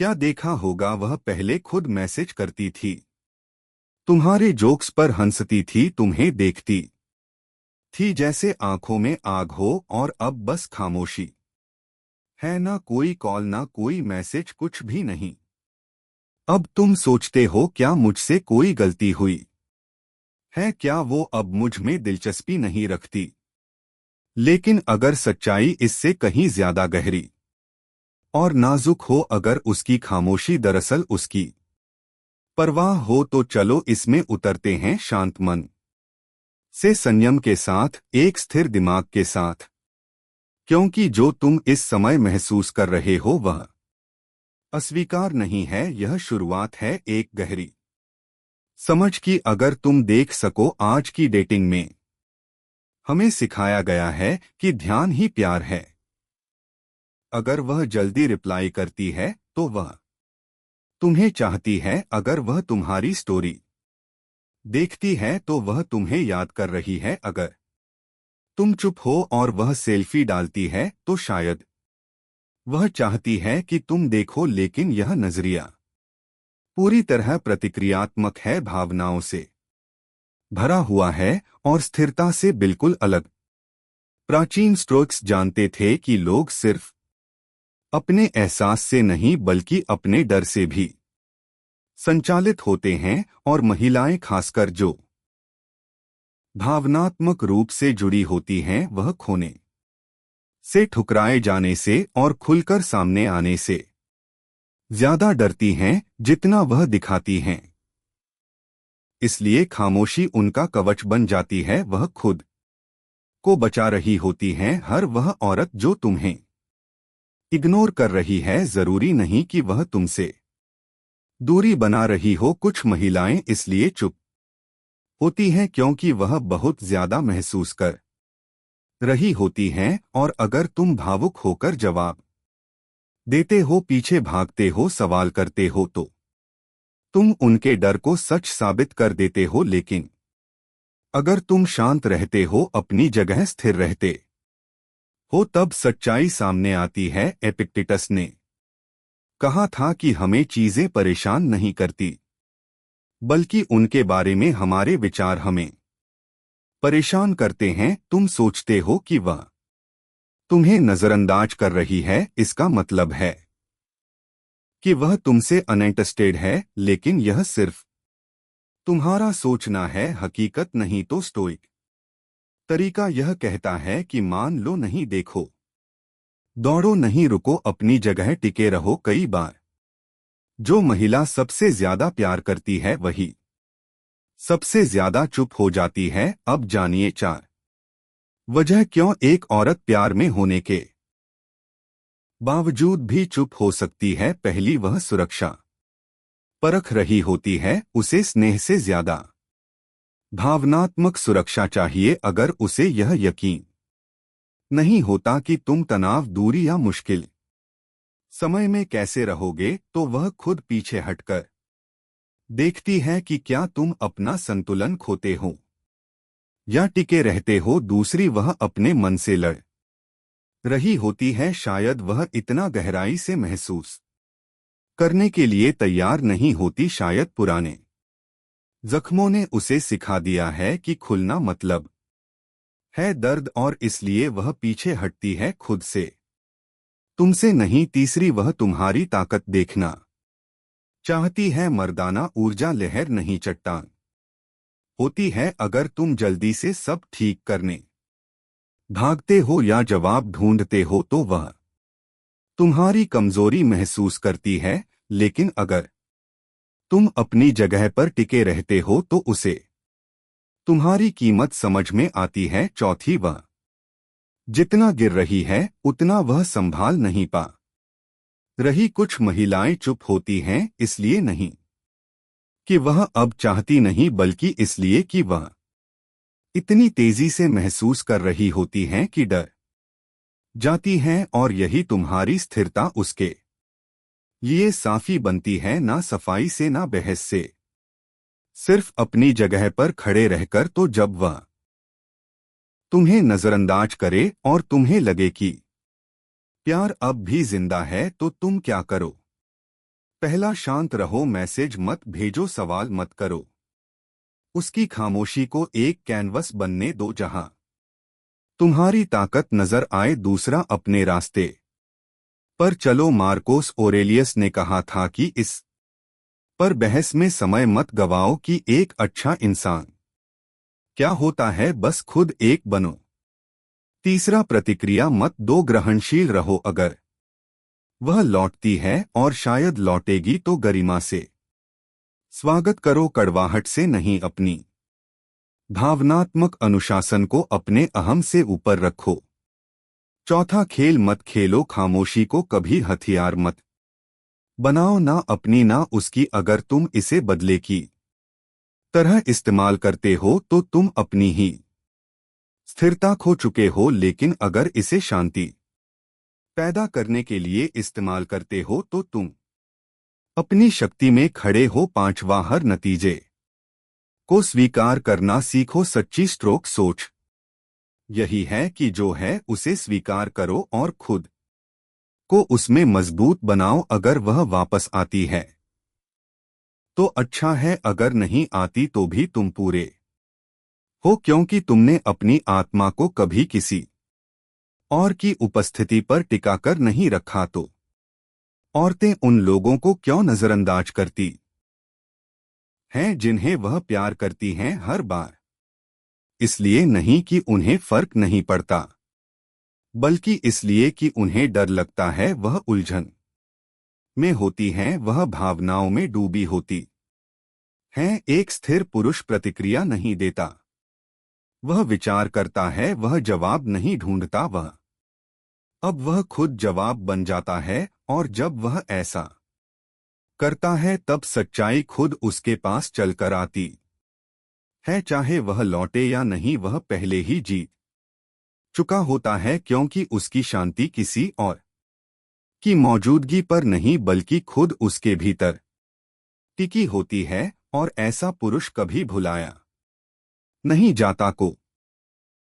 क्या देखा होगा, वह पहले खुद मैसेज करती थी, तुम्हारे जोक्स पर हंसती थी, तुम्हें देखती थी जैसे आंखों में आग हो, और अब बस खामोशी है, ना कोई कॉल ना कोई मैसेज, कुछ भी नहीं। अब तुम सोचते हो क्या मुझसे कोई गलती हुई है, क्या वो अब मुझ में दिलचस्पी नहीं रखती। लेकिन अगर सच्चाई इससे कहीं ज्यादा गहरी और नाजुक हो, अगर उसकी खामोशी दरअसल उसकी परवाह हो, तो चलो इसमें उतरते हैं शांत मन से, संयम के साथ, एक स्थिर दिमाग के साथ। क्योंकि जो तुम इस समय महसूस कर रहे हो वह अस्वीकार नहीं है, यह शुरुआत है एक गहरी समझ की। अगर तुम देख सको, आज की डेटिंग में हमें सिखाया गया है कि ध्यान ही प्यार है। अगर वह जल्दी रिप्लाई करती है तो वह तुम्हें चाहती है, अगर वह तुम्हारी स्टोरी देखती है तो वह तुम्हें याद कर रही है, अगर तुम चुप हो और वह सेल्फी डालती है तो शायद वह चाहती है कि तुम देखो। लेकिन यह नजरिया पूरी तरह प्रतिक्रियात्मक है, भावनाओं से भरा हुआ है और स्थिरता से बिल्कुल अलग। प्राचीन स्टोइक्स जानते थे कि लोग सिर्फ अपने एहसास से नहीं बल्कि अपने डर से भी संचालित होते हैं, और महिलाएं खासकर जो भावनात्मक रूप से जुड़ी होती हैं, वह खोने से, ठुकराए जाने से और खुलकर सामने आने से ज्यादा डरती हैं जितना वह दिखाती हैं। इसलिए खामोशी उनका कवच बन जाती है, वह खुद को बचा रही होती हैं। हर वह औरत जो तुम्हें इग्नोर कर रही है, जरूरी नहीं कि वह तुमसे दूरी बना रही हो। कुछ महिलाएं इसलिए चुप होती हैं क्योंकि वह बहुत ज्यादा महसूस कर रही होती हैं, और अगर तुम भावुक होकर जवाब देते हो, पीछे भागते हो, सवाल करते हो, तो तुम उनके डर को सच साबित कर देते हो। लेकिन अगर तुम शांत रहते हो, अपनी जगह स्थिर रहते हो, तब सच्चाई सामने आती है। एपिक्टेटस ने कहा था कि हमें चीजें परेशान नहीं करती, बल्कि उनके बारे में हमारे विचार हमें परेशान करते हैं। तुम सोचते हो कि वह तुम्हें नजरअंदाज कर रही है, इसका मतलब है कि वह तुमसे अनइंटरेस्टेड है, लेकिन यह सिर्फ तुम्हारा सोचना है, हकीकत नहीं। तो स्टोइक तरीका यह कहता है कि मान लो नहीं, देखो, दौड़ो नहीं, रुको, अपनी जगह टिके रहो। कई बार जो महिला सबसे ज्यादा प्यार करती है वही सबसे ज्यादा चुप हो जाती है। अब जानिए 4 वजह क्यों एक औरत प्यार में होने के बावजूद भी चुप हो सकती है। पहली, वह सुरक्षा परख रही होती है, उसे स्नेह से ज्यादा भावनात्मक सुरक्षा चाहिए। अगर उसे यह यकीन नहीं होता कि तुम तनाव, दूरी या मुश्किल समय में कैसे रहोगे, तो वह खुद पीछे हटकर देखती है कि क्या तुम अपना संतुलन खोते हो या टिके रहते हो। दूसरी, वह अपने मन से लड़ रही होती है, शायद वह इतना गहराई से महसूस करने के लिए तैयार नहीं होती। शायद पुराने जख्मों ने उसे सिखा दिया है कि खुलना मतलब है दर्द, और इसलिए वह पीछे हटती है, खुद से, तुमसे नहीं। तीसरी, वह तुम्हारी ताकत देखना चाहती है, मर्दाना ऊर्जा लहर नहीं, चट्टान होती है। अगर तुम जल्दी से सब ठीक करने भागते हो या जवाब ढूंढते हो, तो वह तुम्हारी कमजोरी महसूस करती है। लेकिन अगर तुम अपनी जगह पर टिके रहते हो, तो उसे तुम्हारी कीमत समझ में आती है। चौथी, वह जितना गिर रही है उतना वह संभाल नहीं पा रही। कुछ महिलाएं चुप होती हैं इसलिए नहीं कि वह अब चाहती नहीं, बल्कि इसलिए कि वह इतनी तेजी से महसूस कर रही होती हैं कि डर जाती हैं, और यही तुम्हारी स्थिरता उसके लिए साफी बनती है, ना सफाई से ना बहस से, सिर्फ अपनी जगह पर खड़े रहकर। तो जब वह तुम्हें नजरअंदाज करे और तुम्हें लगे कि प्यार अब भी जिंदा है, तो तुम क्या करो? पहला, शांत रहो, मैसेज मत भेजो, सवाल मत करो। उसकी खामोशी को एक कैनवस बनने दो जहां तुम्हारी ताकत नजर आए। दूसरा, अपने रास्ते पर चलो। मार्कोस ओरेलियस ने कहा था कि इस पर बहस में समय मत गवाओ कि एक अच्छा इंसान क्या होता है, बस खुद एक बनो। तीसरा, प्रतिक्रिया मत दो, ग्रहणशील रहो। अगर वह लौटती है और शायद लौटेगी तो गरिमा से स्वागत करो, कड़वाहट से नहीं। अपनी भावनात्मक अनुशासन को अपने अहम से ऊपर रखो। चौथा, खेल मत खेलो, खामोशी को कभी हथियार मत बनाओ, ना अपनी ना उसकी। अगर तुम इसे बदले की तरह इस्तेमाल करते हो तो तुम अपनी ही स्थिरता खो चुके हो, लेकिन अगर इसे शांति पैदा करने के लिए इस्तेमाल करते हो तो तुम अपनी शक्ति में खड़े हो। पांचवा, हर नतीजे को स्वीकार करना सीखो। सच्ची स्ट्रोक सोच यही है कि जो है उसे स्वीकार करो और खुद को उसमें मजबूत बनाओ। अगर वह वापस आती है तो अच्छा है, अगर नहीं आती तो भी तुम पूरे हो, क्योंकि तुमने अपनी आत्मा को कभी किसी और की उपस्थिति पर टिकाकर नहीं रखा। तो औरतें उन लोगों को क्यों नजरअंदाज करती हैं जिन्हें वह प्यार करती हैं? हर बार इसलिए नहीं कि उन्हें फर्क नहीं पड़ता, बल्कि इसलिए कि उन्हें डर लगता है। वह उलझन में होती हैं, वह भावनाओं में डूबी होती हैं। एक स्थिर पुरुष प्रतिक्रिया नहीं देता, वह विचार करता है, वह जवाब नहीं ढूंढता, अब वह खुद जवाब बन जाता है। और जब वह ऐसा करता है तब सच्चाई खुद उसके पास चलकर आती है। चाहे वह लौटे या नहीं, वह पहले ही जीत चुका होता है, क्योंकि उसकी शांति किसी और की मौजूदगी पर नहीं बल्कि खुद उसके भीतर टिकी होती है। और ऐसा पुरुष कभी भुलाया नहीं जाता को